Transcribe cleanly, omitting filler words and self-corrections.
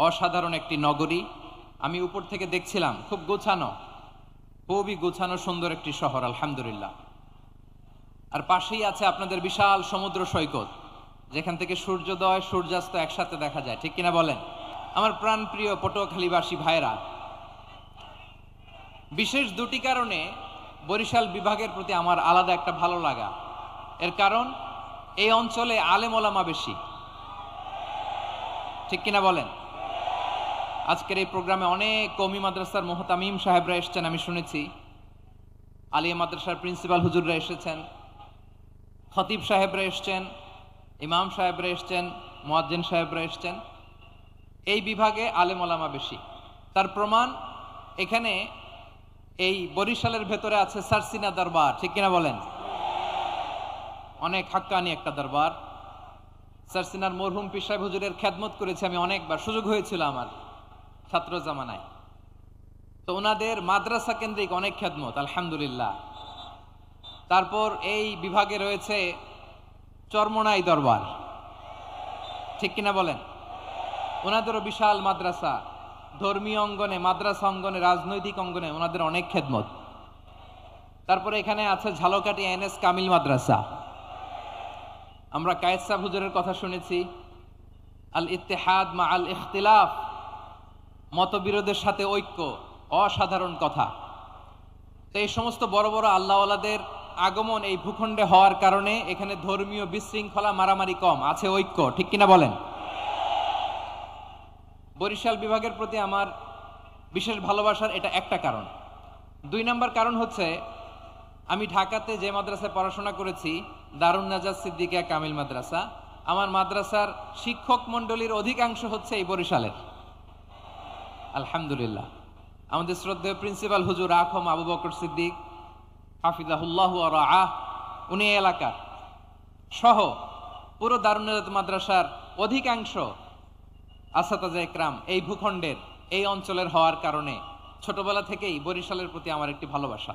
অসাধারণ একটি নগরী। আমি উপর থেকে দেখছিলাম, খুব গোছানো, খুবই গোছানো সুন্দর একটি শহর, আলহামদুলিল্লাহ। আর পাশেই আছে আপনাদের বিশাল সমুদ্র সৈকত, যেখান থেকে সূর্যোদয় সূর্যাস্ত একসাথে দেখা যায়, ঠিক কিনা বলেন? আমার প্রাণপ্রিয় পটুয়াখালীবাসী ভাইরা, বিশেষ দুটি কারণে বরিশাল বিভাগের প্রতি আমার আলাদা একটা ভালো লাগা। এর কারণ, এই অঞ্চলে আলেম ওলামা বেশি, ঠিক কিনা বলেন? আজকের এই প্রোগ্রামে অনেক কওমি মাদ্রাসার মুহতামিম সাহেবরা এসেছেন, আমি শুনেছি। আলিয়া মাদ্রাসার প্রিন্সিপাল হুজুররা এসেছেন, খতিব সাহেবরা এসেছেন, ইমাম সাহেবরা এসেছেন, মুয়াজ্জিন সাহেবরা এসেছেন। এই বিভাগে আলেম ওলামা বেশি। তার প্রমাণ, এখানে এই বরিশালের ভেতরে আছে সারসিনা দরবার, ঠিক কিনা বলেন? অনেক হাক্কানি একটা দরবার। সারসিনার মরহুম পীর সাহেব হুজুরের খেদমত করেছি আমি অনেকবার, সুযোগ হয়েছিল আমার ছাত্র জামানায়। তো ওনাদের মাদ্রাসা কেন্দ্রিক অনেক খেদমত, আলহামদুলিল্লাহ। তারপর এই বিভাগে রয়েছে চরমোনাই দরবার, ঠিক কিনা বলেন? ওনাদেরও বিশাল মাদ্রাসা, ধর্মীয় অঙ্গনে, মাদ্রাসা অঙ্গনে, রাজনৈতিক অঙ্গনে ওনাদের অনেক খেদমত। তারপরে এখানে আছে ঝালকাঠি এনএস কামিল মাদ্রাসা। আমরা কায়েদ সাহেব হুজুরের কথা শুনেছি, আল ইত্তেহাদ মা আল ইখতিলাফ, মতবিরোধের সাথে ঐক্য, অসাধারণ কথা। তো এই সমস্ত বড় বড় আল্লাহওয়ালাদের আগমন এই ভূখণ্ডে হওয়ার কারণে এখানে ধর্মীয় বিশৃঙ্খলা, মারামারি কম, আছে ঐক্য, ঠিক কিনা বলেন? বরিশাল বিভাগের প্রতি আমার বিশেষ ভালোবাসার এটা একটা কারণ। 2 নম্বর কারণ হচ্ছে, আমি ঢাকাতে যে মাদ্রাসায় পড়াশোনা করেছি, দারুন নাজাত সিদ্দিকিয়া কামিল মাদ্রাসা, আমার মাদ্রাসার শিক্ষক মন্ডলীর অধিকাংশ হচ্ছে এই বরিশালের, আলহামদুলিল্লাহ। আমাদের শ্রদ্ধেয় প্রিন্সিপাল হুজুর আখম আবু বকর সিদ্দিক হাফিজাহুল্লাহ ওয়া রাআহ, উনি এলাকার সহ পুরো দারুন নাজাত মাদ্রাসার অধিকাংশ আসাতাজা ইকরাম এই ভূখণ্ডের, এই অঞ্চলের হওয়ার কারণে ছোটবেলা থেকেই বরিশালের প্রতি আমার একটি ভালোবাসা।